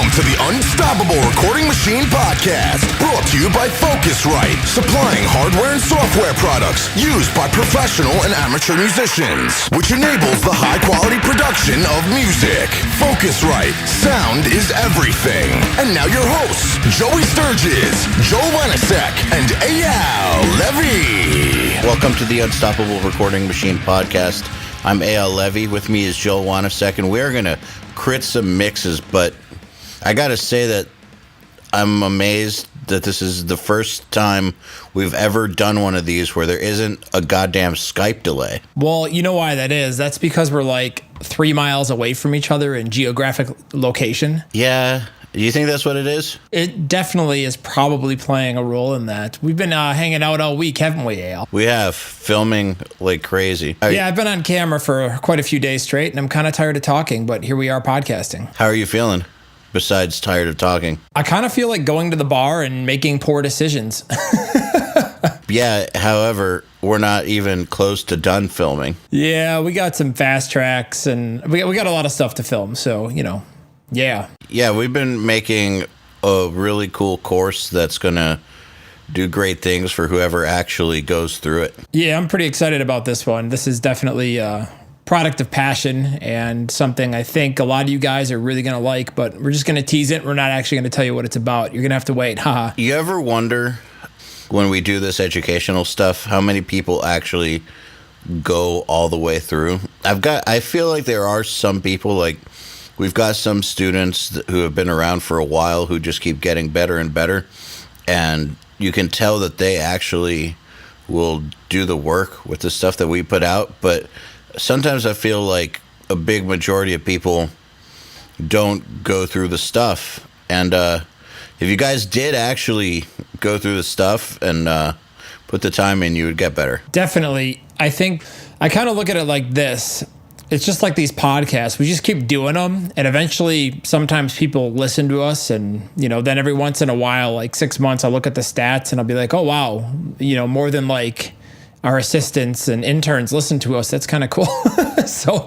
Welcome to the Unstoppable Recording Machine Podcast, brought to you by Focusrite, supplying hardware and software products used by professional and amateur musicians, which enables the high-quality production of music. Focusrite, sound is everything. And now your hosts, Joey Sturgis, Joel Wanasek, and EYAL Levy. Welcome to the Unstoppable Recording Machine Podcast. I'm EYAL Levy. With me is Joel Wanasek, and we're going to crit some mixes, but I gotta say that I'm amazed that this is the first time we've ever done one of these where there isn't a goddamn Skype delay. Well, you know why that is. That's because we're like 3 miles away from each other in geographic location. Yeah. Do you think that's what it is? It definitely is probably playing a role in that. We've been hanging out all week, haven't we, Al? We have, filming like crazy. Yeah, I've been on camera for quite a few days straight, and I'm kind of tired of talking, but here we are podcasting. How are you feeling? Besides tired of talking. I kind of feel like going to the bar and making poor decisions. Yeah, however, we're not even close to done filming. Yeah, we got some fast tracks, and we got a lot of stuff to film, so, you know, yeah. Yeah, we've been making a really cool course that's going to do great things for whoever actually goes through it. Yeah, I'm pretty excited about this one. This is definitely product of passion and something I think a lot of you guys are really going to like, but we're just going to tease it. We're not actually going to tell you what it's about. You're going to have to wait. Haha. You ever wonder when we do this educational stuff, how many people actually go all the way through? I feel like there are some people, like we've got some students who have been around for a while who just keep getting better and better. And you can tell that they actually will do the work with the stuff that we put out. But sometimes I feel like a big majority of people don't go through the stuff. And if you guys did actually go through the stuff and put the time in, you would get better. Definitely. I think I kind of look at it like this. It's just like these podcasts. We just keep doing them, and eventually sometimes people listen to us, and, you know, then every once in a while, like 6 months, I'll look at the stats and I'll be like, oh, wow, you know, more than like our assistants and interns listen to us. That's kind of cool. So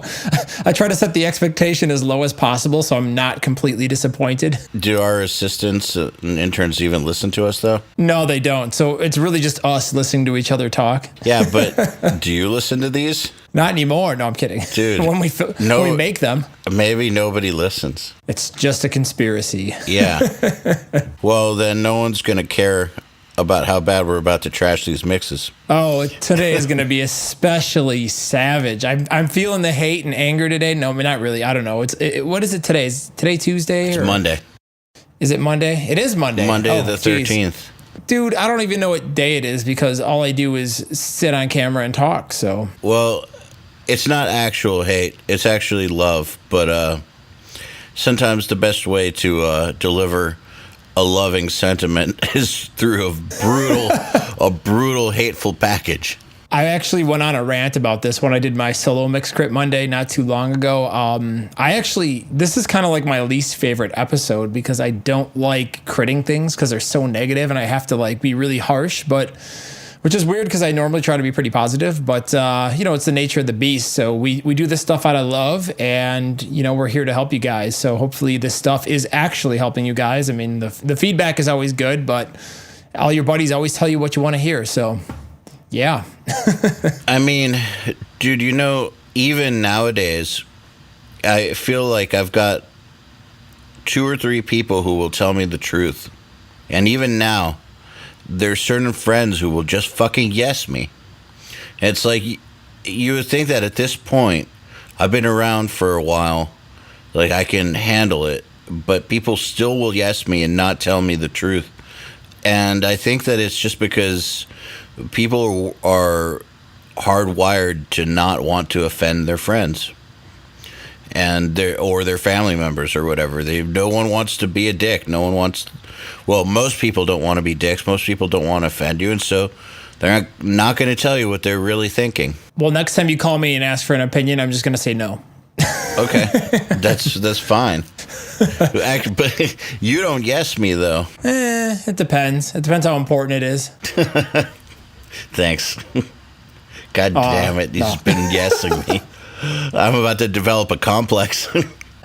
I try to set the expectation as low as possible so I'm not completely disappointed. Do our assistants and interns even listen to us, though? No, they don't. So it's really just us listening to each other talk. Yeah, but do you listen to these? Not anymore. No, I'm kidding. Dude. when we make them. Maybe nobody listens. It's just a conspiracy. Yeah. Well, then no one's going to care about how bad we're about to trash these mixes. Oh, today is going to be especially savage. I'm feeling the hate and anger today. No, not really. I don't know. What is it today? Is today Tuesday? It's Monday. Is it Monday? It is Monday. Monday the 13th. Dude, I don't even know what day it is because all I do is sit on camera and talk. So. Well, it's not actual hate. It's actually love. But sometimes the best way to deliver a loving sentiment is through a brutal, hateful package. I actually went on a rant about this when I did my solo mix crit Monday not too long ago. This is kind of like my least favorite episode because I don't like critting things because they're so negative and I have to like be really harsh, which is weird because I normally try to be pretty positive, but you know, it's the nature of the beast. So we do this stuff out of love, and you know, we're here to help you guys. So hopefully this stuff is actually helping you guys. I mean, the feedback is always good, but all your buddies always tell you what you want to hear. So yeah. I mean, dude, you know, even nowadays, I feel like I've got 2 or 3 people who will tell me the truth. And even now, there's certain friends who will just fucking yes me. And it's like, you would think that at this point, I've been around for a while, like I can handle it, but people still will yes me and not tell me the truth. And I think that it's just because people are hardwired to not want to offend their friends and their family members or whatever. No one wants to be a dick. Most people don't want to be dicks. Most people don't want to offend you, and so they're not going to tell you what they're really thinking. Well, next time you call me and ask for an opinion, I'm just going to say no. Okay, that's fine. But you don't yes me, though. It depends. It depends how important it is. Thanks. God damn it, you've been yesing me. I'm about to develop a complex.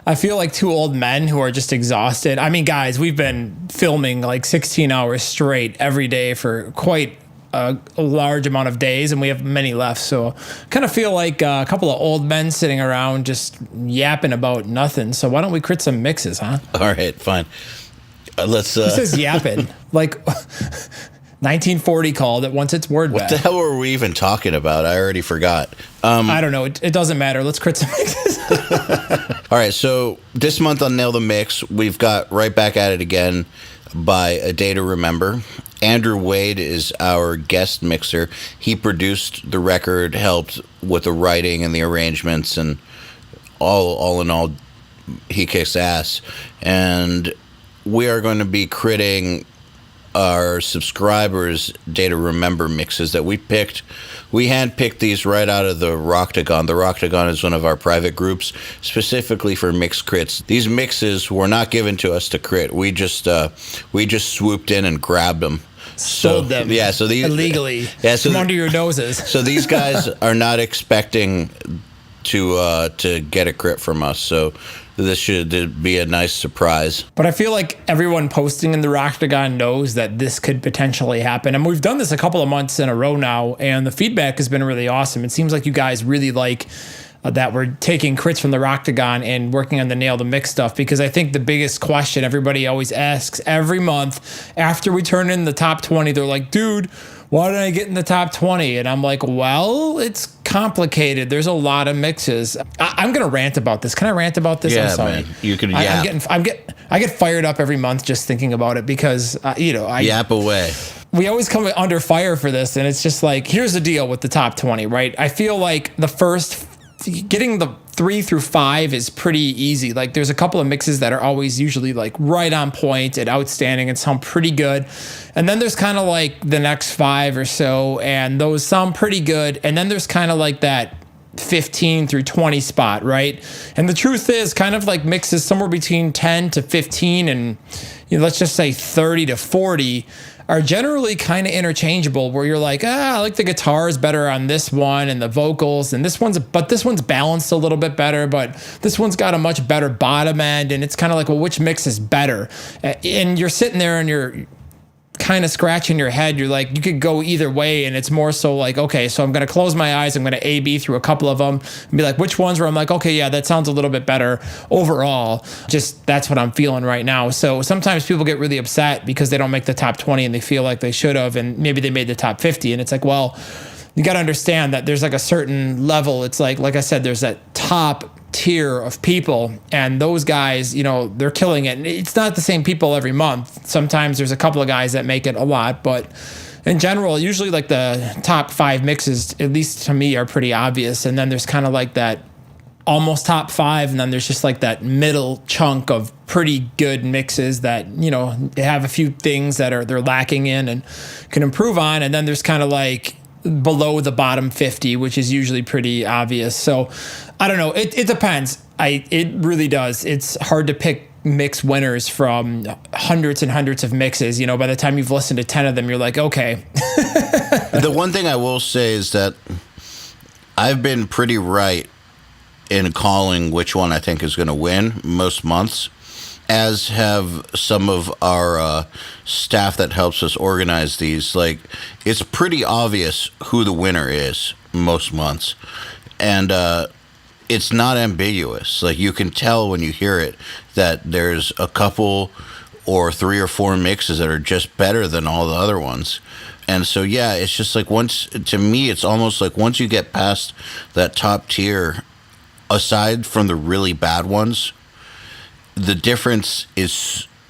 I feel like two old men who are just exhausted. I mean, guys, we've been filming like 16 hours straight every day for quite a large amount of days, and we have many left. So kind of feel like a couple of old men sitting around just yapping about nothing. So why don't we crit some mixes, huh? All right, fine. Let's. Who says yapping? Like 1940 called it once its word What back. the hell were we even talking about? I already forgot. I don't know. It doesn't matter. Let's crit some mixes. All right, so this month on Nail the Mix, we've got Right Back at It Again by A Day to Remember. Andrew Wade is our guest mixer. He produced the record, helped with the writing and the arrangements, and all in all, he kicks ass. And we are going to be critting our subscribers' Day to Remember mixes that we picked. We handpicked these right out of the Roctagon. The Roctagon is one of our private groups specifically for mix crits. These mixes were not given to us to crit. We just swooped in and grabbed them. Sold them. Yeah, so these illegally. Yeah, so from under your noses. So these guys are not expecting to get a crit from us. So this should be a nice surprise. But I feel like everyone posting in the Roctagon knows that this could potentially happen. And we've done this a couple of months in a row now, and the feedback has been really awesome. It seems like you guys really like that we're taking crits from the Roctagon and working on the Nail the Mix stuff, because I think the biggest question everybody always asks every month after we turn in the top 20, they're like, dude, why did I get in the top 20? And I'm like, well, it's complicated. There's a lot of mixes. I'm going to rant about this. Can I rant about this? Yeah, I'm sorry. man. You could yap. I get fired up every month just thinking about it because, yap away. We always come under fire for this. And it's just like, here's the deal with the top 20, right? I feel like getting the 3 through 5 is pretty easy. Like there's a couple of mixes that are always usually like right on point and outstanding and sound pretty good. And then there's kind of like the next 5 or so, and those sound pretty good. And then there's kind of like that 15 through 20 spot, right? And the truth is kind of like mixes somewhere between 10 to 15 and let's just say 30 to 40 are generally kind of interchangeable, where you're like, I like the guitars better on this one and the vocals, and this one's balanced a little bit better, but this one's got a much better bottom end, and it's kind of like, well, which mix is better? And you're sitting there and you're kind of scratching your head. You're like, you could go either way, and it's more so like, okay, so I'm going to close my eyes, I'm going to A-B through a couple of them and be like, which ones where I'm like, okay, yeah, that sounds a little bit better overall. Just that's what I'm feeling right now. So sometimes people get really upset because they don't make the top 20 and they feel like they should have, and maybe they made the top 50, and it's like, well, you got to understand that there's like a certain level. It's like I said, there's that top tier of people, and those guys, they're killing it. And it's not the same people every month. Sometimes there's a couple of guys that make it a lot, but in general, usually like the top 5 mixes, at least to me, are pretty obvious. And then there's kind of like that almost top 5, and then there's just like that middle chunk of pretty good mixes that have a few things that they're lacking in and can improve on. And then there's kind of like below the bottom 50, which is usually pretty obvious. So I don't know. It depends. It really does. It's hard to pick mix winners from hundreds and hundreds of mixes. By the time you've listened to 10 of them, you're like, okay. The one thing I will say is that I've been pretty right in calling which one I think is going to win most months, as have some of our staff that helps us organize these. Like, it's pretty obvious who the winner is most months. And it's not ambiguous. Like, you can tell when you hear it that there's a couple or 3 or 4 mixes that are just better than all the other ones. And so, yeah, it's just like to me, it's almost like once you get past that top tier, aside from the really bad ones, the difference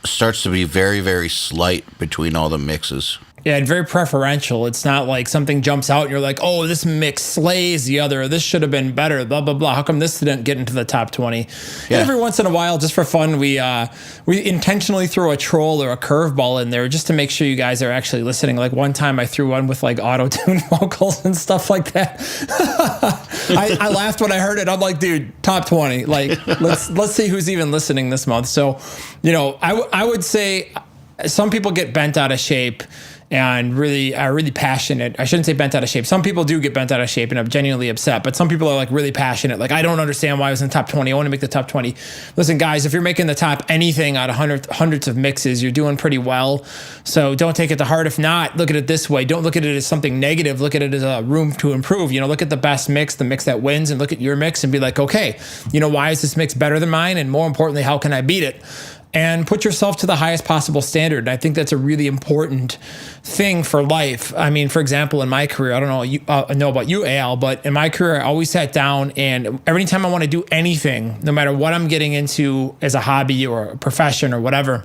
starts to be very, very slight between all the mixes. Yeah, and very preferential. It's not like something jumps out and you're like, oh, this mix slays the other. This should have been better, blah, blah, blah. How come this didn't get into the top 20? Yeah. And every once in a while, just for fun, we intentionally throw a troll or a curveball in there just to make sure you guys are actually listening. Like one time I threw one with like auto-tune vocals and stuff like that. I laughed when I heard it. I'm like, dude, top 20. Like, let's see who's even listening this month. So, I would say some people get bent out of shape and really are really passionate. I shouldn't say bent out of shape. Some people do get bent out of shape and I'm genuinely upset, but some people are like really passionate. Like, I don't understand why I was in the top 20. I want to make the top 20. Listen, guys, if you're making the top anything out of hundreds of mixes, you're doing pretty well. So don't take it to heart. If not, look at it this way. Don't look at it as something negative. Look at it as a room to improve. Look at the best mix, the mix that wins, and look at your mix and be like, okay, why is this mix better than mine? And more importantly, how can I beat it? And put yourself to the highest possible standard. And I think that's a really important thing for life. I mean, for example, in my career, I don't know about you, EYAL, but in my career, I always sat down and every time I want to do anything, no matter what I'm getting into as a hobby or a profession or whatever,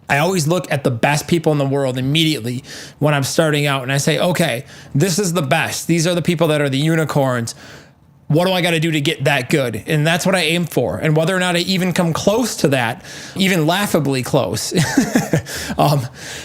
I always look at the best people in the world immediately when I'm starting out. And I say, okay, this is the best. These are the people that are the unicorns. What do I got to do to get that good? And that's what I aim for. And whether or not I even come close to that, even laughably close,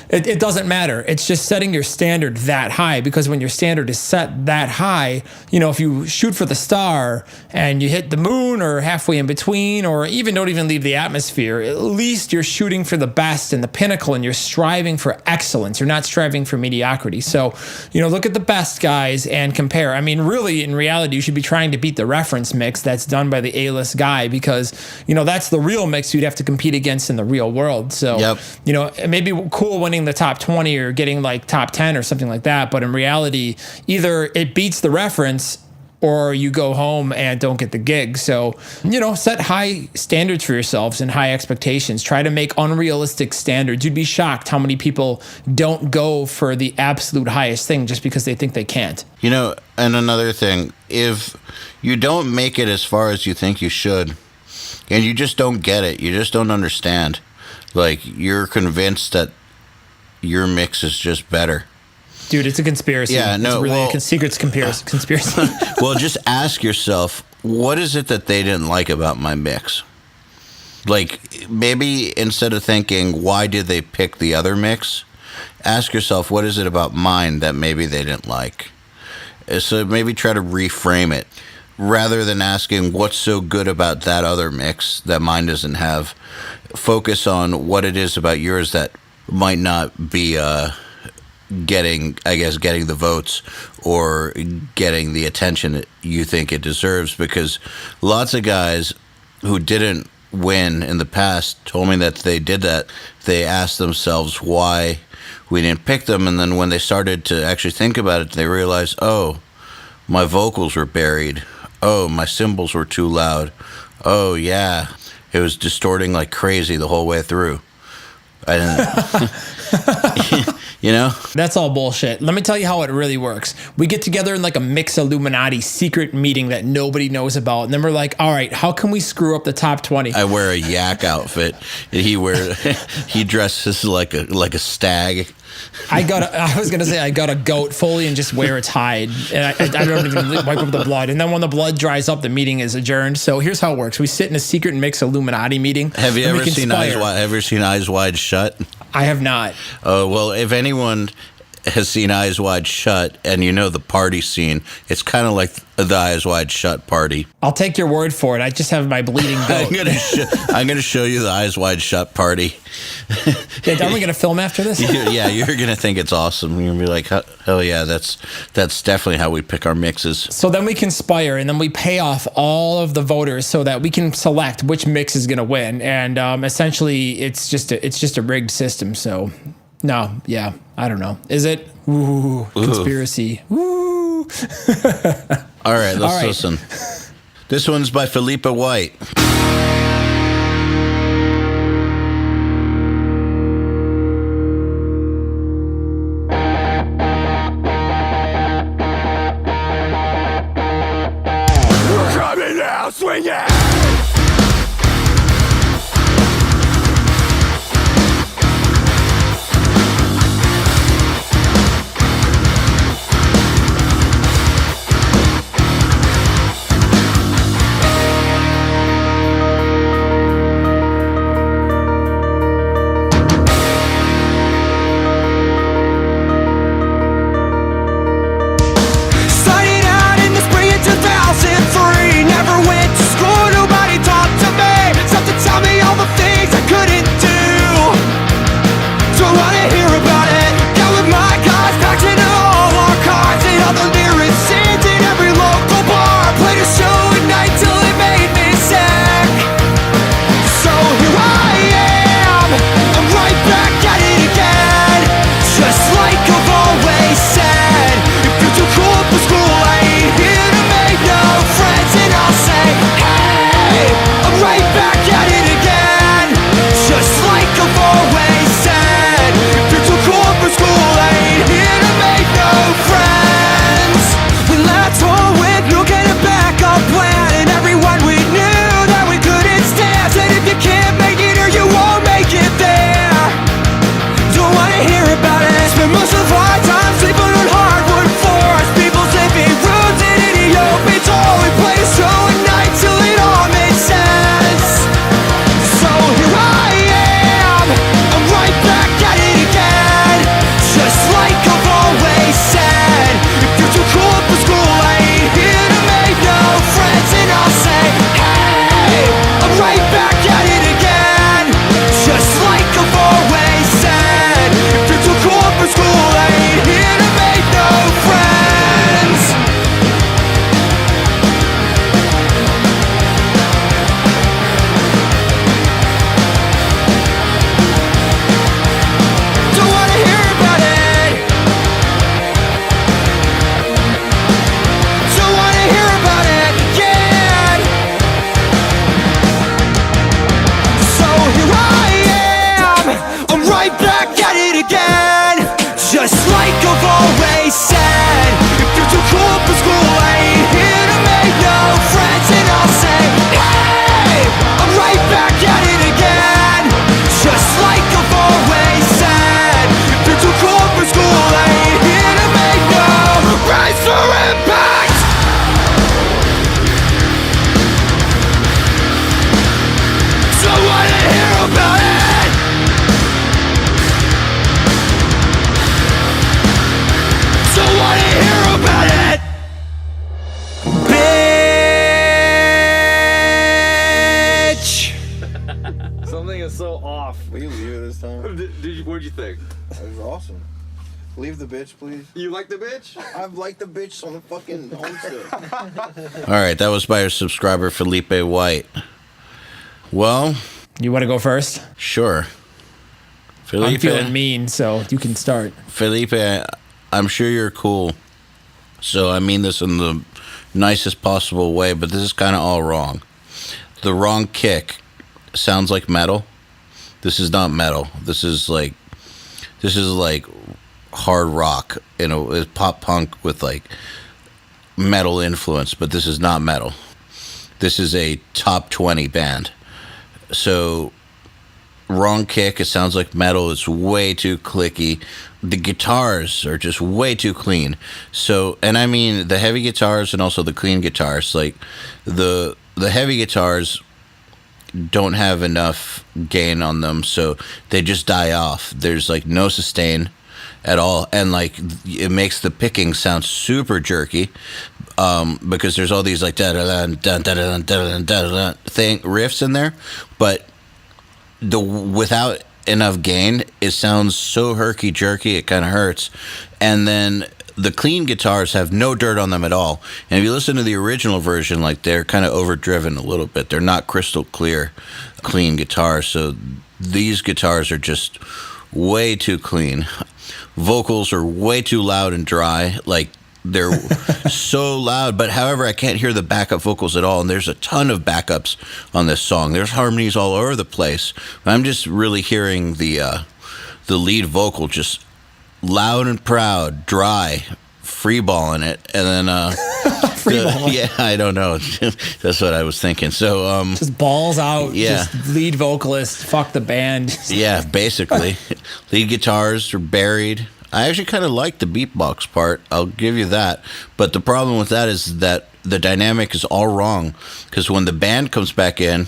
it doesn't matter. It's just setting your standard that high, because when your standard is set that high, if you shoot for the star and you hit the moon or halfway in between, or even don't even leave the atmosphere, at least you're shooting for the best and the pinnacle and you're striving for excellence. You're not striving for mediocrity. So, look at the best guys and compare. I mean, really, in reality, you should be trying to beat the reference mix that's done by the A-list guy, because that's the real mix you'd have to compete against in the real world. So it may be cool winning the top 20 or getting like top 10 or something like that, but in reality, either it beats the reference or you go home and don't get the gig. So, set high standards for yourselves and high expectations. Try to make unrealistic standards. You'd be shocked how many people don't go for the absolute highest thing just because they think they can't. And another thing, if you don't make it as far as you think you should, and you just don't get it, you just don't understand, like, you're convinced that your mix is just better. Dude, it's a conspiracy. Yeah, no, it's really a secret conspiracy. Well, just ask yourself, what is it that they didn't like about my mix? Like, maybe instead of thinking, why did they pick the other mix? Ask yourself, what is it about mine that maybe they didn't like? So maybe try to reframe it. Rather than asking, what's so good about that other mix that mine doesn't have? Focus on what it is about yours that might not be getting the votes or getting the attention that you think it deserves, because lots of guys who didn't win in the past told me that they did that. They asked themselves why we didn't pick them, and then when they started to actually think about it, they realized, oh, my vocals were buried. Oh, my cymbals were too loud. Oh, yeah, it was distorting like crazy the whole way through. I didn't... That's all bullshit. Let me tell you how it really works. We get together in like a mix Illuminati secret meeting that nobody knows about, and then we're like, all right, how can we screw up the top 20? I wear a yak outfit, and he dresses like a stag. I was gonna say I got a goat fully and just wear its hide, and I don't even wipe up the blood. And then when the blood dries up, the meeting is adjourned. So here's how it works: we sit in a secret mix Illuminati meeting. Have you ever seen Eyes Wide Shut? I have not. Oh, well, if anyone has seen Eyes Wide Shut and the party scene, it's kind of like the Eyes Wide Shut party. I'll take your word for it. I just have my bleeding goat. I'm gonna show you the Eyes Wide Shut party. Yeah, are we gonna film after this? Yeah, you're gonna think it's awesome. You're gonna be like, hell yeah, that's definitely how we pick our mixes. So then we conspire, and then we pay off all of the voters so that we can select which mix is gonna win. And essentially, it's just a rigged system. So. No, yeah, I don't know. Is it? Ooh, conspiracy. Ooh. All right, let's listen. This one's by Philippa White. We're coming now, swing it! Something is so off. Will you leave it this time? What'd you think? That was awesome. Leave the bitch, please. You like the bitch? I've liked the bitch on the fucking homestead. All right, that was by our subscriber Felipe White. Well, You want to go first? sure. I'm feeling mean, so you can start. Felipe, I'm sure you're cool. So I mean this in the nicest possible way, but this is kind of all wrong. The wrong kick sounds like metal. This is not metal. This is like hard rock, it's pop punk with like metal influence, but this is not metal. This is a top 20 band. So wrong kick, it sounds like metal. It's way too clicky. The guitars are just way too clean. So, and I mean the heavy guitars and also the clean guitars, like the heavy guitars don't have enough gain on them, so they just die off. There's like no sustain at all, and like it makes the picking sound super jerky, because there's all these like da da da da da da da thing riffs in there, but without enough gain, it sounds so herky jerky it kind of hurts. And then the clean guitars have no dirt on them at all. And if you listen to the original version, like they're kind of overdriven a little bit. They're not crystal clear, clean guitars. So these guitars are just way too clean. Vocals are way too loud and dry. Like they're so loud, but however, I can't hear the backup vocals at all. And there's a ton of backups on this song. There's harmonies all over the place. I'm just really hearing the lead vocal just loud and proud, dry, freeballing it, and then yeah, I don't know. That's what I was thinking. So just balls out. Yeah. Just lead vocalist. Fuck the band. Yeah, basically, lead guitars are buried. I actually kind of like the beatbox part. I'll give you that. But the problem with that is that the dynamic is all wrong, because when the band comes back in,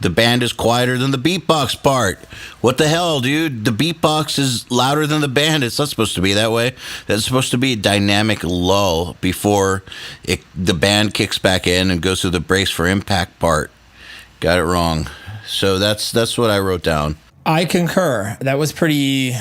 the band is quieter than the beatbox part. What the hell, dude? The beatbox is louder than the band. It's not supposed to be that way. That's supposed to be a dynamic lull before the band kicks back in and goes through the brace for impact part. Got it wrong. So that's what I wrote down. I concur. That was a pretty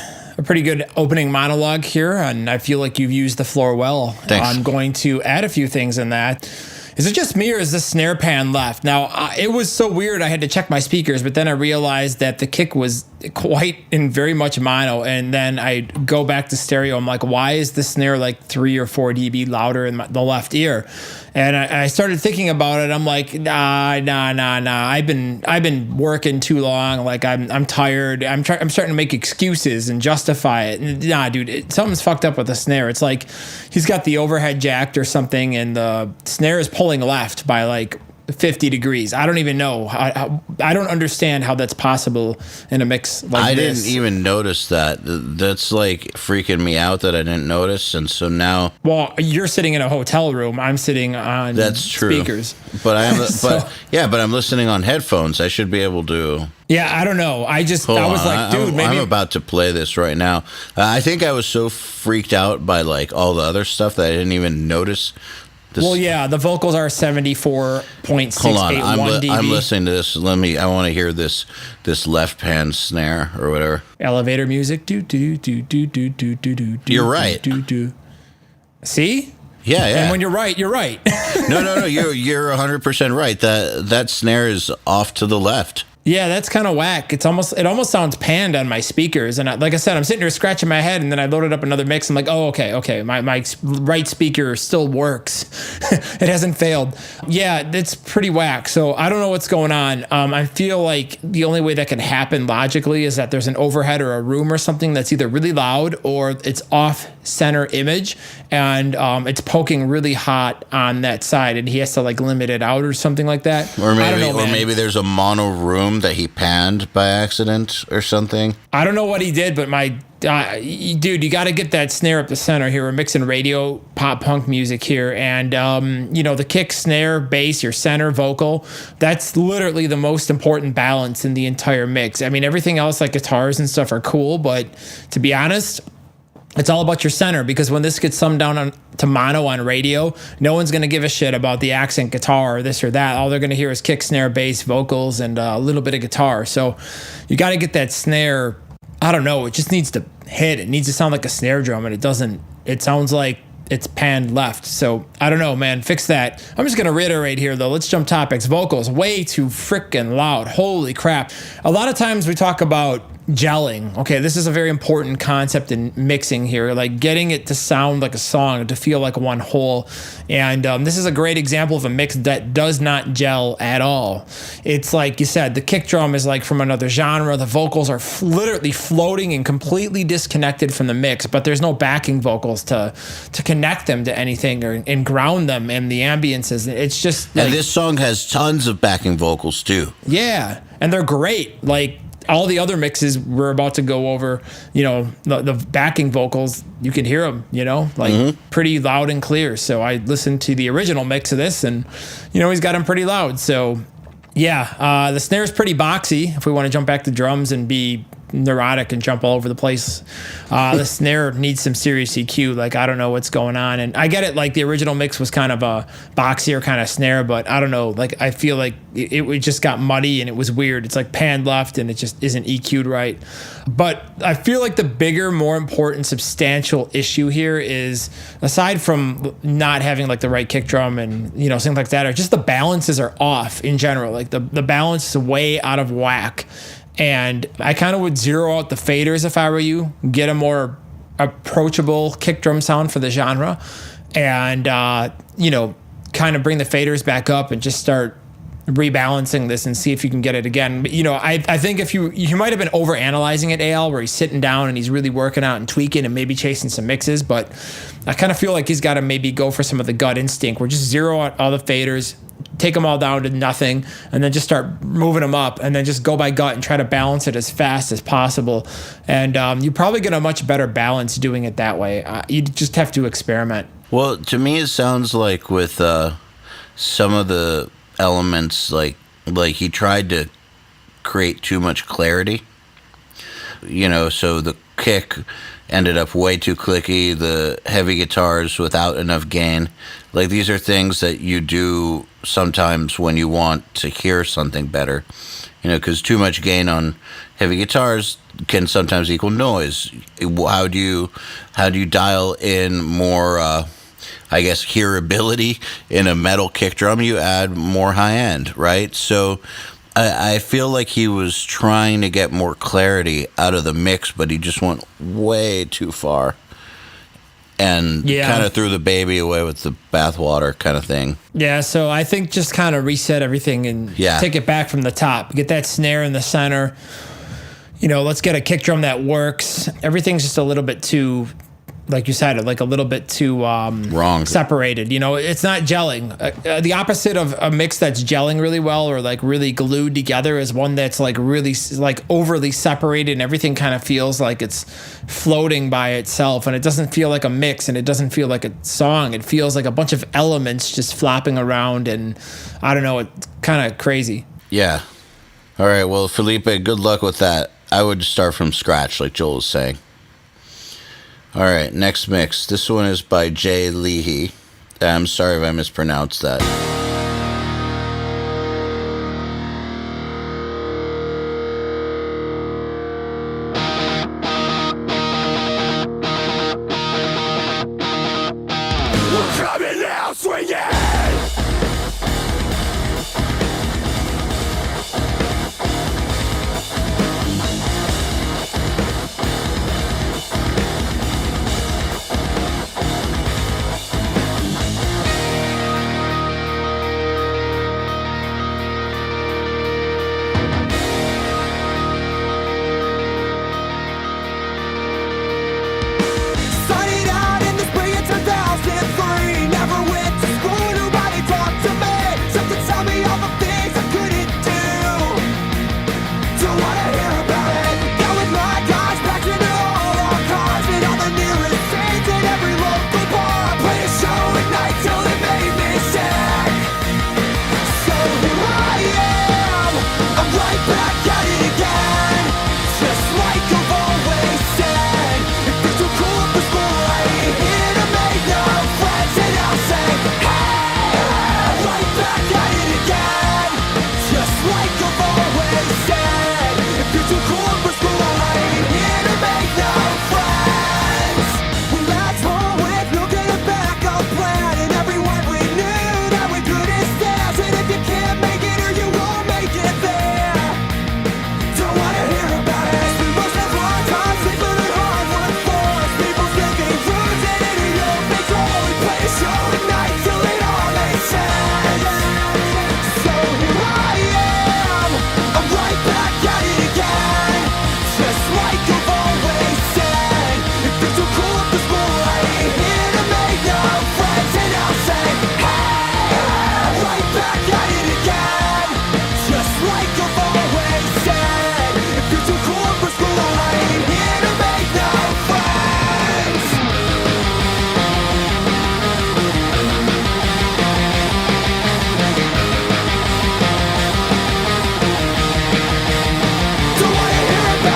good opening monologue here, and I feel like you've used the floor well. Thanks. I'm going to add a few things in that. Is it just me, or is the snare pan left? Now, it was so weird, I had to check my speakers, but then I realized that the kick was quite in very much mono, and then I go back to stereo. I'm like, why is the snare like 3 or 4 dB louder in the left ear? And I started thinking about it. I'm like, nah. I've been working too long. Like I'm tired. I'm starting to make excuses and justify it. Nah, dude, something's fucked up with the snare. It's like he's got the overhead jacked or something, and the snare is pulling left by like 50 degrees. I don't even know. I don't understand how that's possible in a mix like this. I didn't even notice that. That's like freaking me out that I didn't notice. And so now, Well, you're sitting in a hotel room. I'm sitting on that's true. speakers. But but I'm listening on headphones. I should be able to. Yeah, I don't know. I was like, dude, maybe I'm about to play this right now. I think I was so freaked out by like all the other stuff that I didn't even notice. Well, yeah, the vocals are 74.681 Hold on, dB. I'm listening to this. I want to hear this left hand snare or whatever. Elevator music. Do do do do do do do do. You're right. Do. See? Yeah. And when you're right, you're right. No. You're 100% right. That snare is off to the left. Yeah, that's kind of whack. It almost sounds panned on my speakers. And like I said, I'm sitting there scratching my head, and then I loaded up another mix. I'm like, oh, okay. My right speaker still works. It hasn't failed. Yeah, that's pretty whack. So I don't know what's going on. I feel like the only way that can happen logically is that there's an overhead or a room or something that's either really loud or it's off center image, and it's poking really hot on that side, and he has to like limit it out or something like that. Or maybe, I don't know, man. Maybe there's a mono room that he panned by accident or something. I don't know what he did, but dude, you got to get that snare up the center here. We're mixing radio pop punk music here, and the kick, snare, bass, your center, vocal, that's literally the most important balance in the entire mix. I mean, everything else like guitars and stuff are cool, but to be honest, It's all about your center, because when this gets summed down to mono on radio, no one's going to give a shit about the accent guitar or this or that. All they're going to hear is kick, snare, bass, vocals, and a little bit of guitar. So you got to get that snare. I don't know. It just needs to hit. It needs to sound like a snare drum, and it doesn't. It sounds like it's panned left. So I don't know, man. Fix that. I'm just going to reiterate here, though. Let's jump topics. Vocals, way too freaking loud. Holy crap. A lot of times we talk about gelling. Okay, this is a very important concept in mixing here, like getting it to sound like a song, to feel like one whole. And this is a great example of a mix that does not gel at all. It's like you said, the kick drum is like from another genre. The vocals are literally floating and completely disconnected from the mix, but there's no backing vocals to connect them to anything and ground them in the ambiences. It's just like, and this song has tons of backing vocals too. Yeah, and they're great. Like all the other mixes we're about to go over, you know, the backing vocals, you can hear them, you know, like pretty loud and clear. So I listened to the original mix of this, and, you know, he's got them pretty loud. So, yeah, the snare's pretty boxy if we want to jump back to drums and be neurotic and jump all over the place. The snare needs some serious EQ. Like, I don't know what's going on. And I get it, like the original mix was kind of a boxier kind of snare, but I don't know. Like, I feel like it just got muddy and it was weird. It's like panned left and it just isn't EQ'd right. But I feel like the bigger, more important, substantial issue here is, aside from not having like the right kick drum and, you know, things like that, are just the balances are off in general. Like the balance is way out of whack. And I kind of would zero out the faders if I were you, get a more approachable kick drum sound for the genre, and, you know, kind of bring the faders back up and just start rebalancing this and see if you can get it again. But, you know, I think if you might have been overanalyzing it, EYAL, where he's sitting down and he's really working out and tweaking and maybe chasing some mixes, but I kind of feel like he's got to maybe go for some of the gut instinct, where just zero out all the faders, take them all down to nothing, and then just start moving them up, and then just go by gut and try to balance it as fast as possible. And you probably get a much better balance doing it that way. You just have to experiment. Well, to me, it sounds like with some of the elements, like he tried to create too much clarity. You know, so the kick ended up way too clicky, the heavy guitars without enough gain. Like, these are things that you do sometimes when you want to hear something better, you know, because too much gain on heavy guitars can sometimes equal noise. How do you dial in more, I guess, hearability in a metal kick drum? You add more high end, right? So I feel like he was trying to get more clarity out of the mix, but he just went way too far and kind of threw the baby away with the bathwater kind of thing. Yeah, so I think just kind of reset everything and take it back from the top. Get that snare in the center. You know, let's get a kick drum that works. Everything's just a little bit too, like you said, like a little bit too wrong, separated. You know, it's not gelling. The opposite of a mix that's gelling really well or like really glued together is one that's like really like overly separated, and everything kind of feels like it's floating by itself, and it doesn't feel like a mix, and it doesn't feel like a song. It feels like a bunch of elements just flopping around, and I don't know, it's kind of crazy. Yeah. All right. Well, Felipe, good luck with that. I would start from scratch, like Joel was saying. All right, next mix. This one is by Jay Leahy. I'm sorry if I mispronounced that. We're coming now, swinging!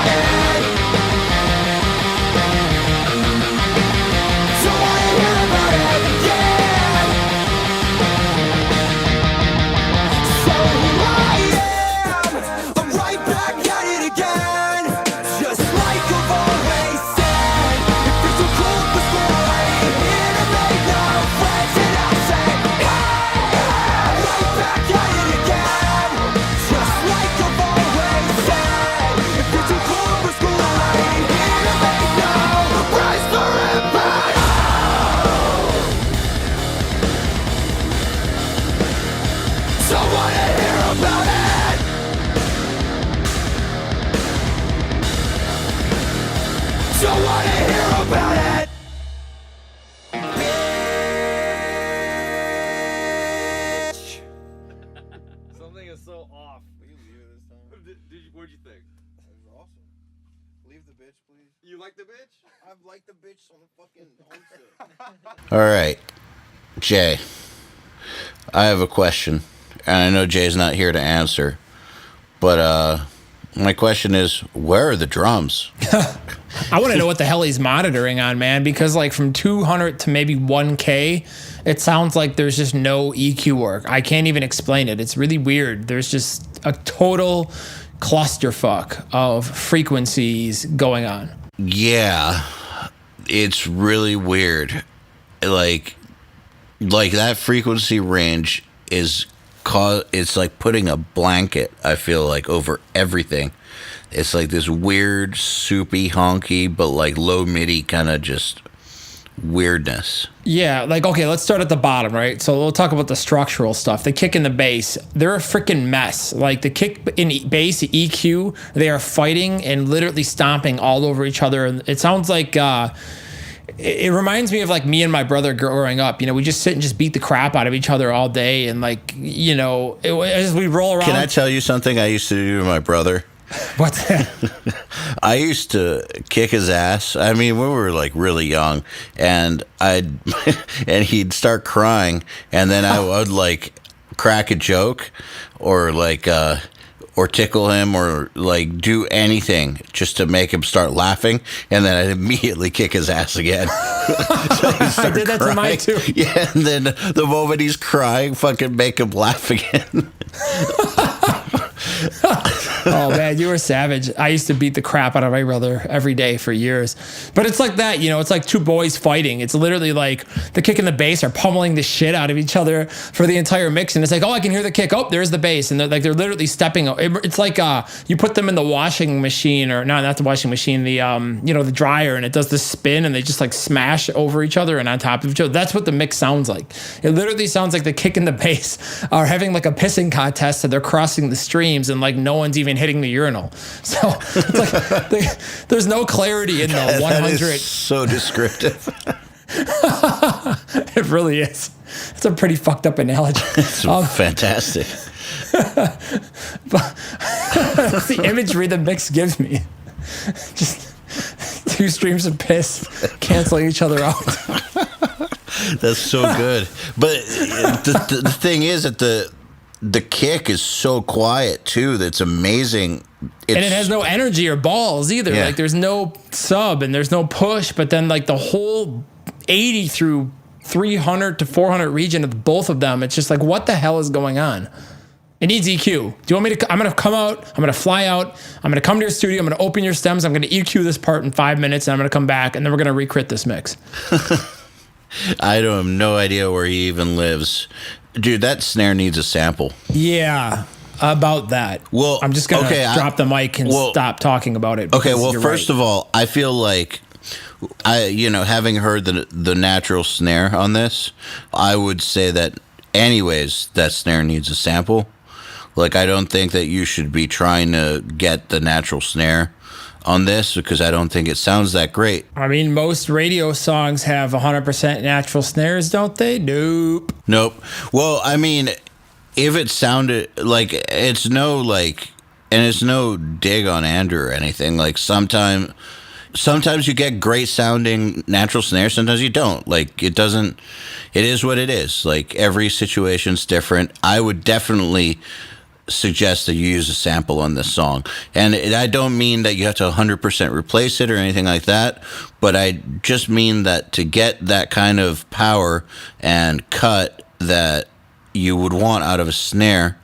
about it. Don't wanna hear about it, yeah. So here I am, I'm right back at it again. Just like I've always said, if you're too cool for school, I ain't here to make no friends. And I'll say, I'm right back at it again. Just like I've always said, if you're too cool for school, I ain't here to make no friends forever. Don't wanna hear about it. Don't wanna hear about it. Bitch. Something is so off. We can leave it this time. What'd you think? That was awesome. Leave the bitch, please. You like the bitch? I've liked the bitch on the fucking homestead. All right, Jay. I have a question, and I know Jay's not here to answer, but my question is, where are the drums? I want to know what the hell he's monitoring on, man, because like from 200 to maybe 1K, it sounds like there's just no EQ work. I can't even explain it. It's really weird. There's just a total clusterfuck of frequencies going on. Yeah, it's really weird. Like that frequency range is it's like putting a blanket, I feel like, over everything. It's like this weird, soupy, honky, but like low MIDI kind of just weirdness. Yeah, like, okay, let's start at the bottom, right? So we'll talk about the structural stuff. The kick and the bass, they're a freaking mess. Like the kick and bass, EQ, they are fighting and literally stomping all over each other. And it sounds like, it reminds me of like me and my brother growing up. You know, we just sit and just beat the crap out of each other all day. And like, you know, as we roll around. Can I tell you something I used to do to my brother? What's that? I used to kick his ass. I mean, we were like really young, and and he'd start crying, and then I would like crack a joke, or like or tickle him, or like do anything just to make him start laughing, and then I'd immediately kick his ass again. I did that to mine too. Yeah, and then the moment he's crying, fucking make him laugh again. Oh man, you were savage. I used to beat the crap out of my brother every day for years. But it's like that, you know, it's like two boys fighting. It's literally like the kick and the bass are pummeling the shit out of each other for the entire mix. And it's like, oh, I can hear the kick. Oh, there's the bass. And they're literally stepping. It's like you put them in the washing machine, or no, not the washing machine, the the dryer, and it does the spin, and they just like smash over each other and on top of each other. That's what the mix sounds like. It literally sounds like the kick and the bass are having like a pissing contest, and they're crossing the streams, and like no one's even hitting the urinal. So it's like there's no clarity in the 100. That is so descriptive. It really is. It's a pretty fucked up analogy. It's fantastic. But that's the imagery the mix gives me. Just two streams of piss canceling each other out. That's so good. But the thing is that the kick is so quiet too. That's amazing. And it has no energy or balls either. Yeah. Like there's no sub and there's no push, but then like the whole 80 through 300 to 400 region of both of them, it's just like, what the hell is going on? It needs EQ. Do you want me to? I'm going to come out. I'm going to fly out. I'm going to come to your studio. I'm going to open your stems. I'm going to EQ this part in 5 minutes, and I'm going to come back, and then we're going to recrit this mix. I have no idea where he even lives. Dude, that snare needs a sample. Yeah, about that. Well, I'm just going to drop the mic and stop talking about it. Okay, well, first of all, I feel like having heard the natural snare on this, I would say that anyways, that snare needs a sample. Like, I don't think that you should be trying to get the natural snare on this, because I don't think it sounds that great. I mean, most radio songs have 100% natural snares, don't they? Nope. Well, I mean, if it sounded like, it's no like, and it's no dig on Andrew or anything. Like sometimes you get great sounding natural snares, sometimes you don't. Like it is what it is. Like every situation's different. I would definitely suggest that you use a sample on this song. And I don't mean that you have to 100% replace it or anything like that, but I just mean that to get that kind of power and cut that you would want out of a snare,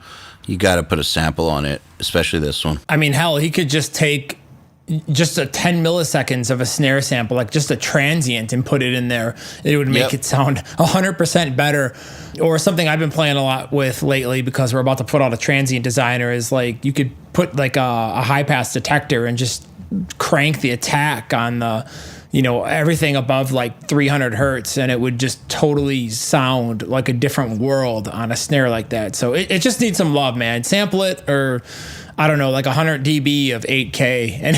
you got to put a sample on it, especially this one. I mean, hell, he could just take just a 10 milliseconds of a snare sample, like just a transient, and put it in there. It would make it sound 100% better. Or something I've been playing a lot with lately, because we're about to put out a transient designer, is like you could put like a high pass detector and just crank the attack on the, everything above like 300 hertz, and it would just totally sound like a different world on a snare like that. So it just needs some love, man. Sample it, or I don't know, like 100 dB of 8K, and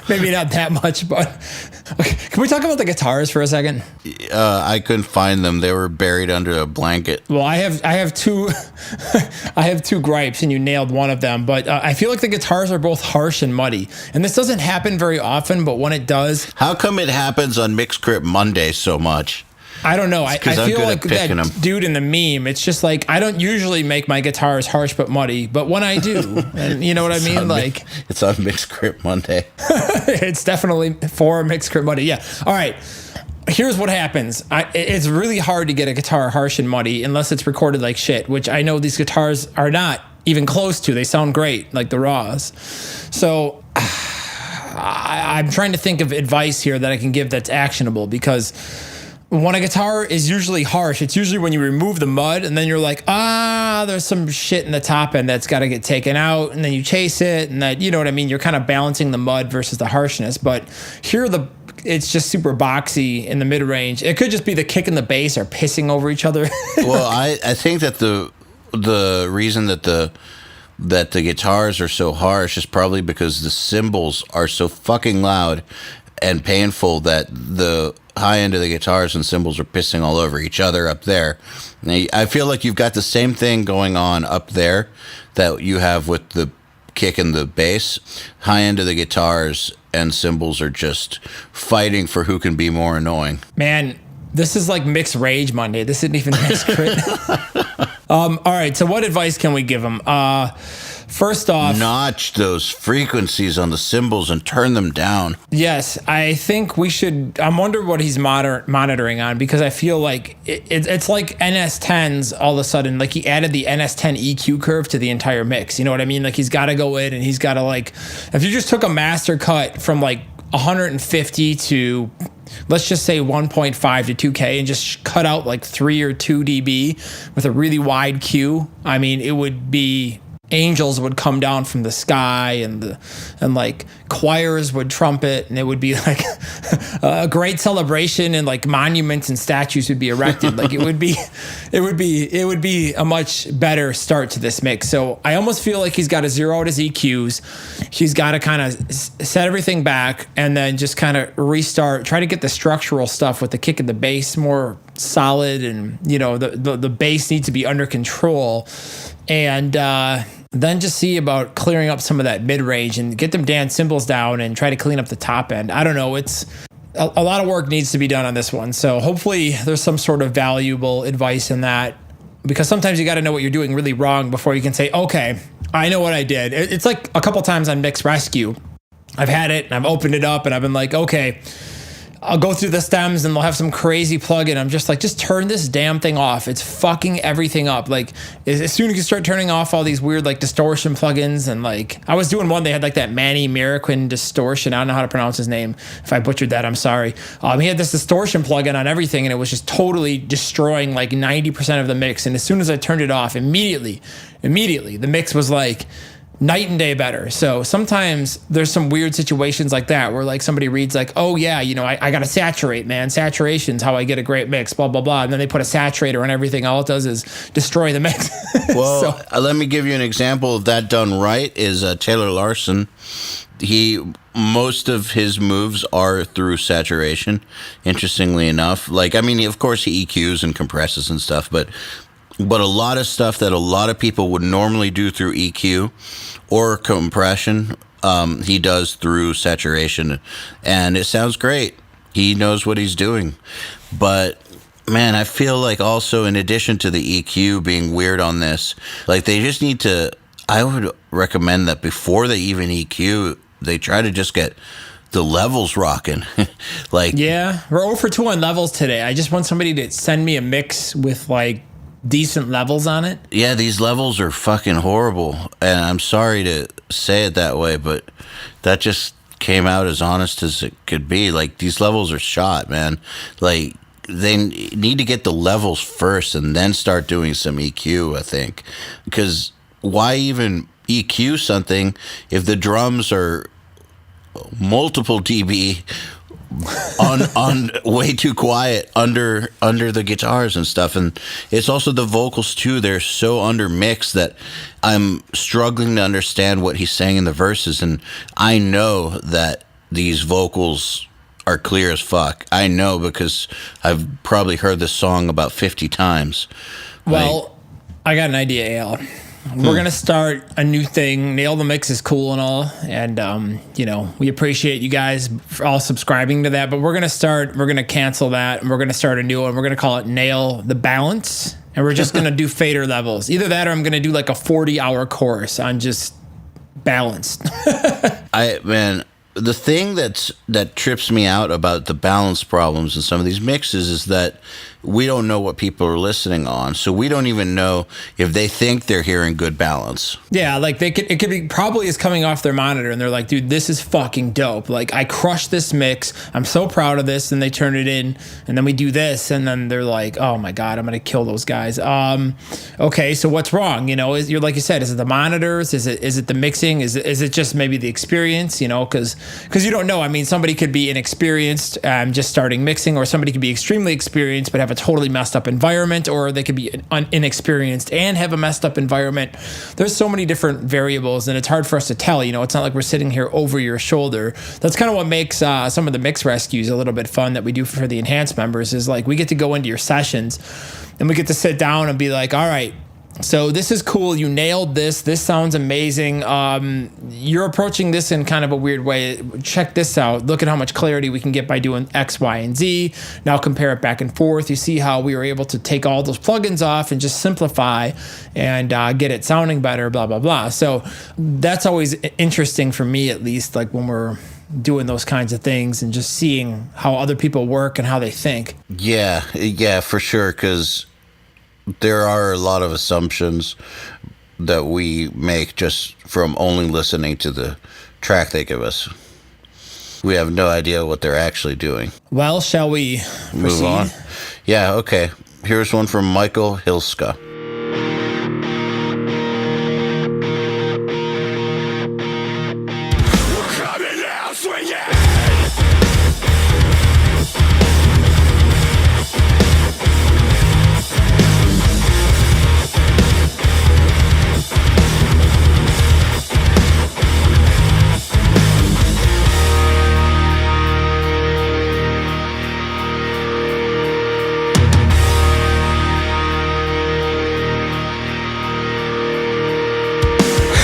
maybe not that much, but okay. Can we talk about the guitars for a second? I couldn't find them; they were buried under a blanket. Well, I have two, I have two gripes, and you nailed one of them. But I feel like the guitars are both harsh and muddy, and this doesn't happen very often. But when it does, How come it happens on Mixcrypt Monday so much? I don't know. I 'cause I'm feel good at like picking that 'em. dude in the meme. It's just like, I don't usually make my guitars harsh but muddy, but when I do, and you know what I mean? Like, It's on Mixcrypt Monday. it's definitely for Mixcrypt Muddy. Yeah. All right. Here's what happens. It's really hard to get a guitar harsh and muddy unless it's recorded like shit, which I know these guitars are not even close to. They sound great, like the Raws. So I'm trying to think of advice here that I can give that's actionable, because when a guitar is usually harsh, it's usually when you remove the mud and then you're like, there's some shit in the top end that's got to get taken out, and then you chase it, and that, you know what I mean? You're kind of balancing the mud versus the harshness. But here it's just super boxy in the mid range. It could just be the kick and the bass are pissing over each other. Well, I think that the reason that the guitars are so harsh is probably because the cymbals are so fucking loud and painful that the high end of the guitars and cymbals are pissing all over each other up there. Now, I feel like you've got the same thing going on up there that you have with the kick and the bass. High end of the guitars and cymbals are just fighting for who can be more annoying. Man, this is like Mixed Rage Monday. This isn't even Mixed Crit. All right, so what advice can we give him? First off, Notch those frequencies on the cymbals and turn them down. yes, I think we should. I wonder what he's monitoring on, because I feel like it's like NS10s all of a sudden. Like, he added the NS10 EQ curve to the entire mix. You know what I mean? Like, he's got to go in and he's got to, like, if you just took a master cut from like 150 to, let's just say 1.5 to 2K, and just cut out like 3 or 2 dB with a really wide Q, I mean, it would be, angels would come down from the sky, and like choirs would trumpet, and it would be like a great celebration, and like monuments and statues would be erected. Like, it would be a much better start to this mix. So I almost feel like he's got to zero out his EQs. He's got to kind of set everything back, and then just kind of restart, try to get the structural stuff with the kick and the bass more solid, and the bass needs to be under control, and then just see about clearing up some of that mid-range and get them damn cymbals down and try to clean up the top end. I don't know. It's a lot of work needs to be done on this one. So hopefully there's some sort of valuable advice in that, because sometimes you got to know what you're doing really wrong before you can say, okay, I know what I did. It's like a couple times on Mix Rescue. I've had it and I've opened it up and I've been like, okay, I'll go through the stems and they'll have some crazy plugin. I'm just like, just turn this damn thing off. It's fucking everything up. Like, as soon as you start turning off all these weird like distortion plugins, and like, I was doing one, they had like that Manny Mariquin distortion. I don't know how to pronounce his name. If I butchered that, I'm sorry. He had this distortion plugin on everything, and it was just totally destroying like 90% of the mix. And as soon as I turned it off, immediately, the mix was like night and day better. So sometimes there's some weird situations like that where like somebody reads like, oh yeah, I got to saturate, man. Saturation's how I get a great mix, blah, blah, blah. And then they put a saturator on everything. All it does is destroy the mix. Well, let me give you an example of that done right is Taylor Larson. Most of his moves are through saturation, interestingly enough. Like, I mean, of course he EQs and compresses and stuff, but a lot of stuff that a lot of people would normally do through EQ or compression, he does through saturation, and it sounds great. He knows what he's doing. But Man, I feel like also in addition to the EQ being weird on this, like they just need to, I would recommend that before they even EQ, they try to just get the levels rocking. Like, Yeah, we're 0 for 2 on levels today. I just want somebody to send me a mix with like decent levels on it. yeah, these levels are fucking horrible. And I'm sorry to say it that way, but that just came out as honest as it could be. Like, these levels are shot, man. Like, they need to get the levels first and then start doing some EQ, I think. Because why even EQ something if the drums are multiple dB on way too quiet under the guitars and stuff? And it's also the vocals too. They're so undermixed that I'm struggling to understand what he's saying in the verses. And I know that these vocals are clear as fuck. I know because I've probably heard this song about 50 times. Well, I got an idea, Al. We're gonna start a new thing. Nail the Mix is cool and all, and you know, we appreciate you guys for all subscribing to that. But we're gonna cancel that, and we're gonna start a new one. We're gonna call it Nail the Balance, and we're just gonna do fader levels. Either that, or I'm gonna do like a 40-hour course on just balanced. The thing that trips me out about the balance problems in some of these mixes is that we don't know what people are listening on, so we don't even know if they think they're hearing good balance. Yeah, like it could be probably is coming off their monitor and they're like, dude, this is fucking dope. Like, I crushed this mix. I'm so proud of this. And they turn it in and then we do this. And then they're like, oh my God, I'm going to kill those guys. Okay, so what's wrong? You know, you're like you said, is it the monitors? Is it the mixing? Is it just maybe the experience, you know, because you don't know. I mean, somebody could be inexperienced, just starting mixing, or somebody could be extremely experienced, but have a totally messed up environment, or they could be inexperienced and have a messed up environment. There's so many different variables, and it's hard for us to tell. You know, it's not like we're sitting here over your shoulder. That's kind of what makes some of the mix rescues a little bit fun that we do for the enhanced members, is like we get to go into your sessions and we get to sit down and be like, all right, so this is cool. You nailed this. This sounds amazing. You're approaching this in kind of a weird way. Check this out. Look at how much clarity we can get by doing X, Y, and Z. Now compare it back and forth. You see how we were able to take all those plugins off and just simplify and get it sounding better, blah, blah, blah. So that's always interesting for me, at least, like when we're doing those kinds of things and just seeing how other people work and how they think. Yeah, for sure, because there are a lot of assumptions that we make just from only listening to the track they give us. We have no idea what they're actually doing. Well, shall we Move proceed? on? Yeah, okay. Here's one from Michael Hilska.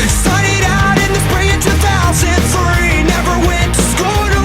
Started out in the spring of 2003. Never went to school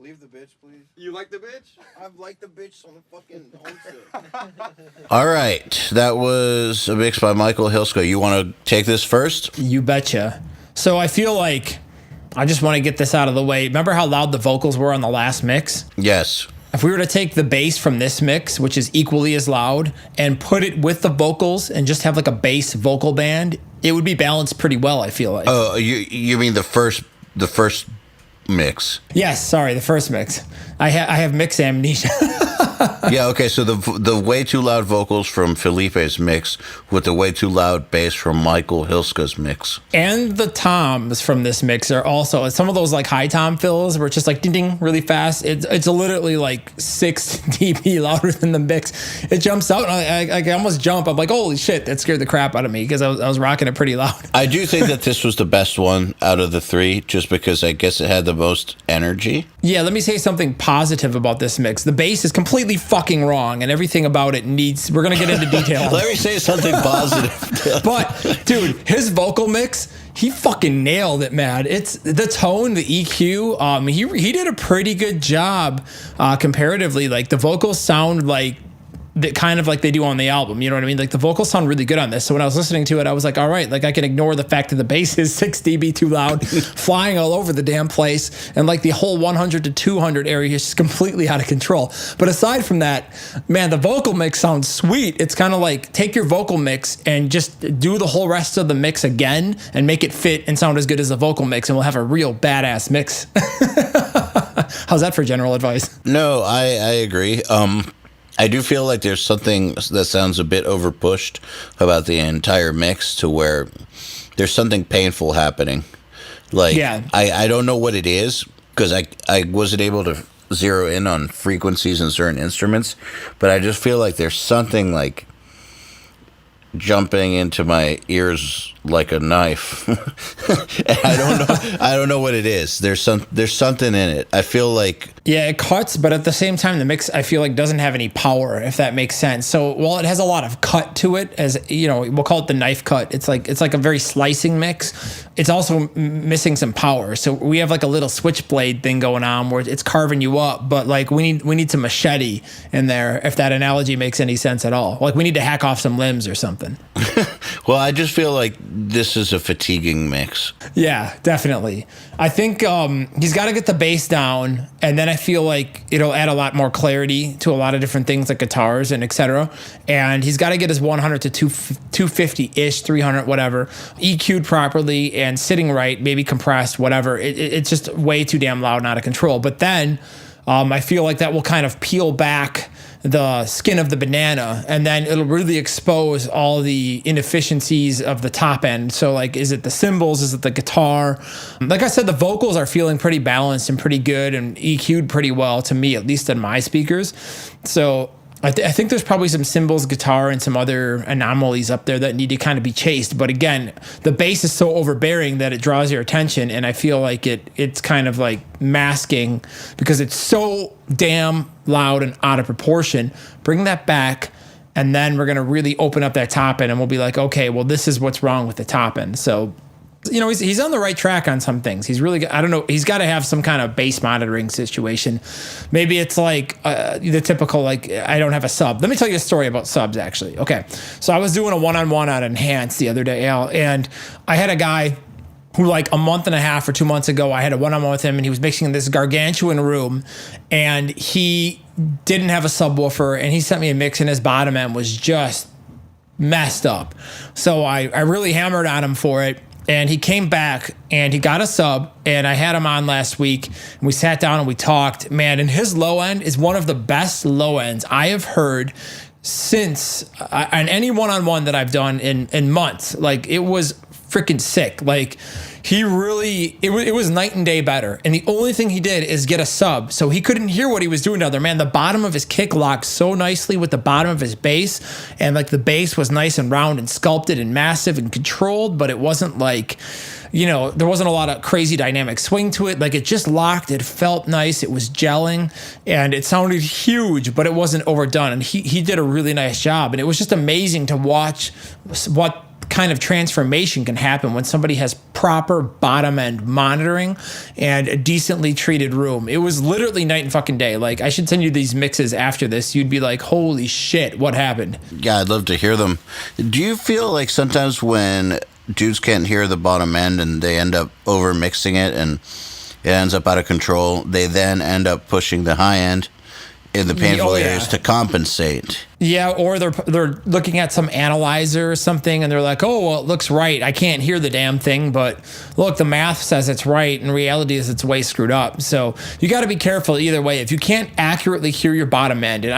Leave the bitch, please. You like the bitch? I've liked the bitch on the fucking homestead. All right, that was a mix by Michael Hilsko. You want to take this first? You betcha. So I feel like I just want to get this out of the way. Remember how loud the vocals were on the last mix? Yes. If we were to take the bass from this mix, which is equally as loud, and put it with the vocals and just have like a bass vocal band, it would be balanced pretty well, I feel like. Oh, you mean the first mix? Yes, sorry, the first mix. I have mix amnesia. Yeah, okay, so the way too loud vocals from Felipe's mix with the way too loud bass from Michael Hilska's mix. And the toms from this mix are also some of those like high tom fills where it's just like ding ding really fast. It's literally like 6 dB louder than the mix. It jumps out and I almost jump. I'm like, holy shit, that scared the crap out of me because I was rocking it pretty loud. I do think that this was the best one out of the three, just because I guess it had the most energy. Yeah, let me say something positive about this mix. The bass is completely fucking wrong, and everything about it needs. We're gonna get into detail. Let me say something positive. But dude, his vocal mix, he fucking nailed it, man. It's the tone, the EQ. He did a pretty good job comparatively. Like the vocals sound like that kind of like they do on the album, you know what I mean? Like the vocals sound really good on this. So when I was listening to it, I was like, all right, like I can ignore the fact that the bass is 6 dB too loud, flying all over the damn place, and like the whole 100 to 200 area is just completely out of control. But aside from that, man, the vocal mix sounds sweet. It's kind of like take your vocal mix and just do the whole rest of the mix again and make it fit and sound as good as the vocal mix, and we'll have a real badass mix. How's that for general advice? No, I agree. I do feel like there's something that sounds a bit overpushed about the entire mix to where there's something painful happening. Like, Yeah. I don't know what it is because I wasn't able to zero in on frequencies in certain instruments, but I just feel like there's something like jumping into my ears like a knife. I don't know what it is. There's something in it. I feel like Yeah, it cuts, but at the same time, the mix I feel like doesn't have any power, if that makes sense. So while it has a lot of cut to it, as you know, we'll call it the knife cut. It's like a very slicing mix. It's also missing some power. So we have like a little switchblade thing going on where it's carving you up, but like we need some machete in there, if that analogy makes any sense at all. Like we need to hack off some limbs or something. well, I just feel like this is a fatiguing mix. Yeah, definitely. I think he's got to get the bass down, and then I feel like it'll add a lot more clarity to a lot of different things like guitars and etc. And he's got to get his 100 to 250-ish, 300, whatever, EQ'd properly and sitting right, maybe compressed, whatever. It's just way too damn loud and out of control. But then I feel like that will kind of peel back the skin of the banana, and then it'll really expose all the inefficiencies of the top end. So like, is it the cymbals? Is it the guitar? Like I said, the vocals are feeling pretty balanced and pretty good and EQ'd pretty well to me, at least in my speakers. So I think there's probably some cymbals, guitar, and some other anomalies up there that need to kind of be chased. But again, the bass is so overbearing that it draws your attention, and I feel like it's kind of like masking because it's so damn loud and out of proportion. Bring that back, and then we're going to really open up that top end, and we'll be like, okay, well, this is what's wrong with the top end. So, you know, he's on the right track on some things. He's really, I don't know, he's got to have some kind of bass monitoring situation. Maybe it's like the typical, like, I don't have a sub. Let me tell you a story about subs, actually. Okay. So I was doing a one-on-one on Enhance the other day, Al, and I had a guy who like a month and a half or 2 months ago, I had a one-on-one with him, and he was mixing in this gargantuan room, and he didn't have a subwoofer, and he sent me a mix, and his bottom end was just messed up. So I really hammered on him for it. And he came back and he got a sub, and I had him on last week, and we sat down and we talked, man, and his low end is one of the best low ends I have heard since on any one-on-one that I've done in months. Like, it was freaking sick. Like, he really, it was night and day better. And the only thing he did is get a sub. So he couldn't hear what he was doing down there. Man, the bottom of his kick locked so nicely with the bottom of his bass. And like the bass was nice and round and sculpted and massive and controlled, but it wasn't like, you know, there wasn't a lot of crazy dynamic swing to it. Like, it just locked. It felt nice. It was gelling, and it sounded huge, but it wasn't overdone. And he did a really nice job. And it was just amazing to watch what kind of transformation can happen when somebody has proper bottom end monitoring and a decently treated room. It was literally night and fucking day. Like, I should send you these mixes after this. You'd be like, holy shit, what happened? Yeah, I'd love to hear them. Do you feel like sometimes when dudes can't hear the bottom end and they end up over mixing it and it ends up out of control, they then end up pushing the high end in the painful areas to compensate? Yeah, or they're looking at some analyzer or something and they're like, oh, well, it looks right. I can't hear the damn thing, but look, the math says it's right, and reality is it's way screwed up. So you got to be careful either way. If you can't accurately hear your bottom end, and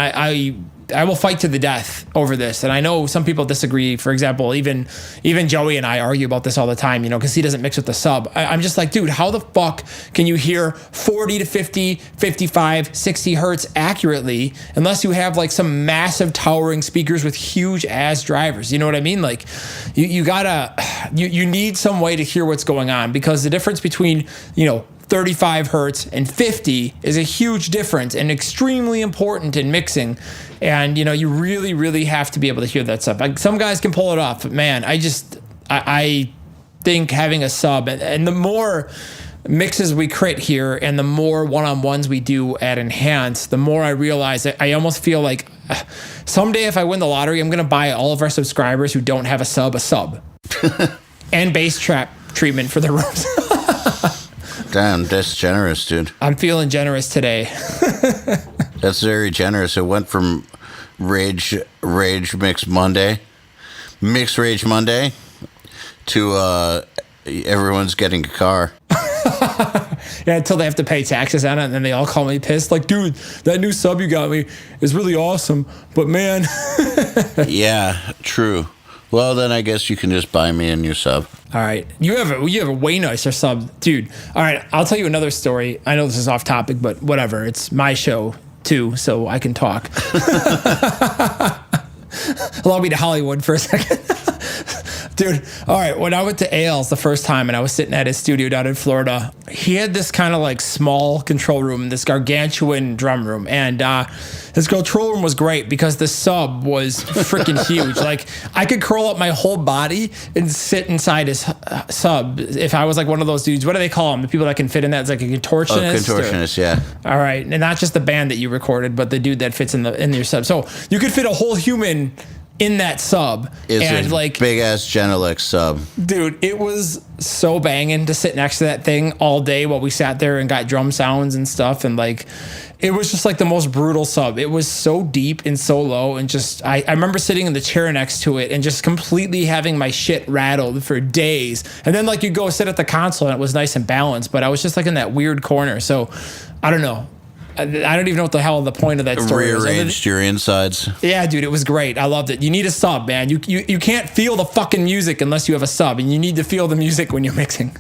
I will fight to the death over this. And I know some people disagree. For example, even Joey and I argue about this all the time, because he doesn't mix with the sub. I'm just like, dude, how the fuck can you hear 40 to 50, 55, 60 hertz accurately unless you have like some massive towering speakers with huge ass drivers? You know what I mean? Like, you need some way to hear what's going on, because the difference between, 35 hertz and 50 is a huge difference and extremely important in mixing. And, you really, really have to be able to hear that stuff. Like, some guys can pull it off, but man, I think having a sub, and the more mixes we crit here and the more one-on-ones we do at Enhance, the more I realize that I almost feel like someday if I win the lottery, I'm going to buy all of our subscribers who don't have a sub and bass trap treatment for their rooms. Damn, that's generous, dude. I'm feeling generous today. That's very generous. It went from Rage Mix Rage Monday to everyone's getting a car. Yeah, until they have to pay taxes on it, and then they all call me pissed. Like, dude, that new sub you got me is really awesome, but man. Yeah, true. Well, then I guess you can just buy me a new sub. All right. You have a way nicer sub, dude. All right, I'll tell you another story. I know this is off topic, but whatever. It's my show too, so I can talk. Allow me to Hollywood for a second. Dude, all right, when I went to EYAL's the first time and I was sitting at his studio down in Florida, he had this kind of like small control room, this gargantuan drum room. And his control room was great because the sub was freaking huge. Like, I could curl up my whole body and sit inside his sub if I was like one of those dudes. What do they call them? The people that can fit in that? It's like a contortionist? Oh, contortionist, yeah. All right, and not just the band that you recorded, but the dude that fits in your sub. So you could fit a whole human in that sub. It's a like big ass Genelec sub. Dude, it was so banging to sit next to that thing all day while we sat there and got drum sounds and stuff. And like, it was just like the most brutal sub. It was so deep and so low. And just, I remember sitting in the chair next to it and just completely having my shit rattled for days. And then like you go sit at the console and it was nice and balanced, but I was just like in that weird corner. So I don't know. I don't even know what the hell the point of that story is. Rearranged your insides. Yeah, dude, it was great. I loved it. You need a sub, man. You can't feel the fucking music unless you have a sub, and you need to feel the music when you're mixing.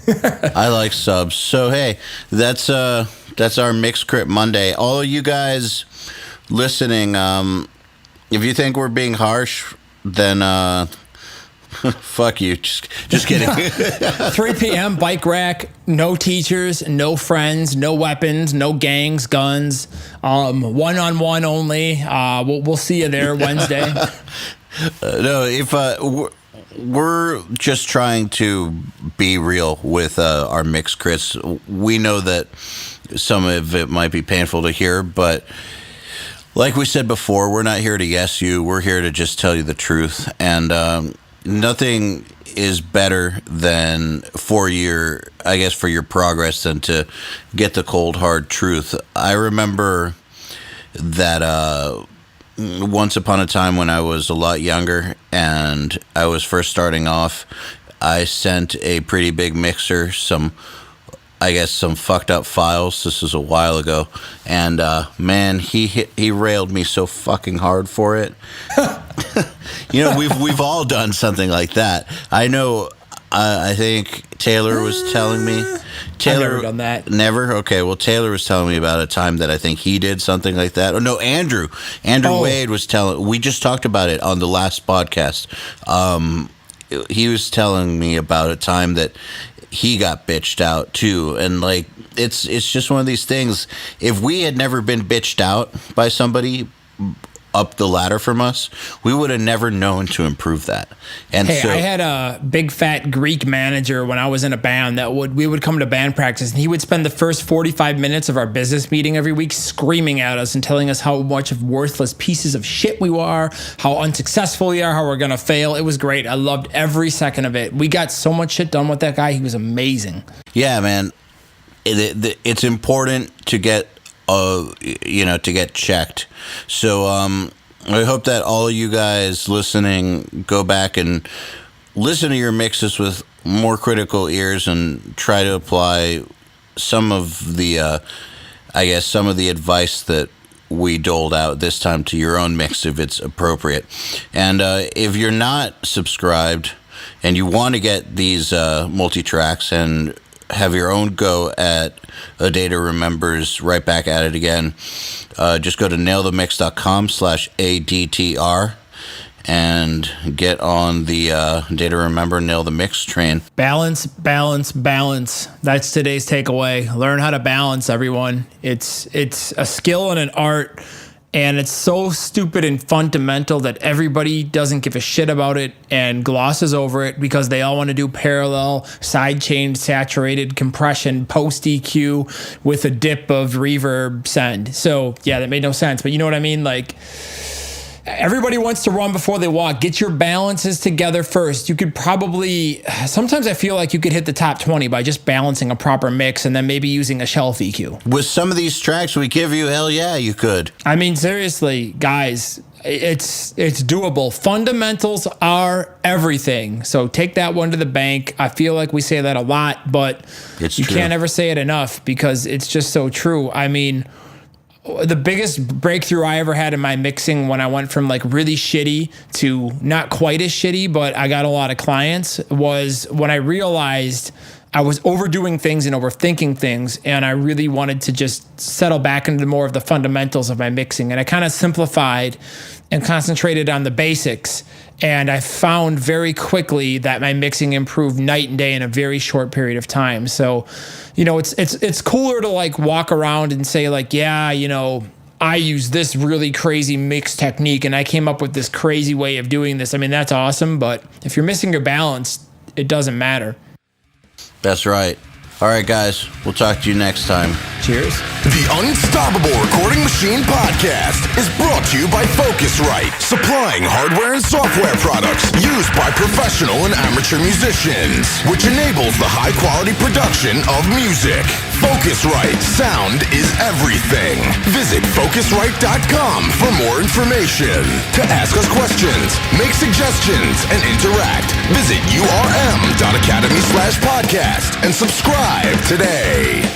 I like subs. So hey, that's our Mix Crit Monday. All of you guys listening, if you think we're being harsh, then fuck you. Just kidding. 3 p.m. bike rack. No teachers, no friends, no weapons, no gangs, guns. One-on-one only. We'll see you there Wednesday. No, if we're just trying to be real with our mix crits. We know that some of it might be painful to hear, but like we said before, we're not here to yes you. We're here to just tell you the truth. And nothing is better than for your progress than to get the cold hard truth. I remember that once upon a time when I was a lot younger and I was first starting off, I sent a pretty big mixer some fucked up files. This was a while ago, and man, he railed me so fucking hard for it. We've all done something like that. I know. I think Taylor was telling me. Taylor, I've never done that. Never? Okay. Well, Taylor was telling me about a time that I think he did something like that. Oh no, Andrew Wade was telling. We just talked about it on the last podcast. He was telling me about a time that he got bitched out too, and like it's just one of these things. If we had never been bitched out by somebody, up the ladder from us, we would have never known to improve that. And Hey, so I had a big fat Greek manager when I was in a band that we would come to band practice, and he would spend the first 45 minutes of our business meeting every week screaming at us and telling us how much of worthless pieces of shit we are, how unsuccessful we are, how we're gonna fail. It was great. I loved every second of it. We got so much shit done with that guy. He was amazing. yeah, man, it's important to get to get checked. So I hope that all of you guys listening go back and listen to your mixes with more critical ears and try to apply some of the some of the advice that we doled out this time to your own mix if it's appropriate. And if you're not subscribed and you want to get these multi-tracks and have your own go at A Day to Remember's Right Back at It Again, just go to nailthemix.com/ADTR and get on the Day to Remember Nail the Mix train. Balance, balance, balance. That's today's takeaway. Learn how to balance, everyone. It's a skill and an art, and it's so stupid and fundamental that everybody doesn't give a shit about it and glosses over it because they all want to do parallel, sidechain, saturated compression, post EQ with a dip of reverb send. So yeah, that made no sense, but you know what I mean? Like, everybody wants to run before they walk. Get your balances together first. You could probably, sometimes I feel like you could hit the top 20 by just balancing a proper mix and then maybe using a shelf EQ. With some of these tracks we give you, hell yeah, you could. I mean, seriously, guys, it's doable. Fundamentals are everything. So take that one to the bank. I feel like we say that a lot, but It's you true. can't ever say it enough because it's just so true. I mean, the biggest breakthrough I ever had in my mixing when I went from like really shitty to not quite as shitty, but I got a lot of clients, was when I realized I was overdoing things and overthinking things, and I really wanted to just settle back into more of the fundamentals of my mixing. And I kind of simplified and concentrated on the basics. And I found very quickly that my mixing improved night and day in a very short period of time. So, you know, it's cooler to like walk around and say like, yeah, you know, I use this really crazy mix technique and I came up with this crazy way of doing this. I mean, that's awesome. But if you're missing your balance, it doesn't matter. That's right. All right, guys, we'll talk to you next time. Cheers. The Unstoppable Recording Machine Podcast is brought to you by Focusrite, supplying hardware and software products used by professional and amateur musicians, which enables the high-quality production of music. Focusrite, sound is everything. Visit Focusrite.com for more information. To ask us questions, make suggestions, and interact, visit urm.academy/podcast and subscribe today.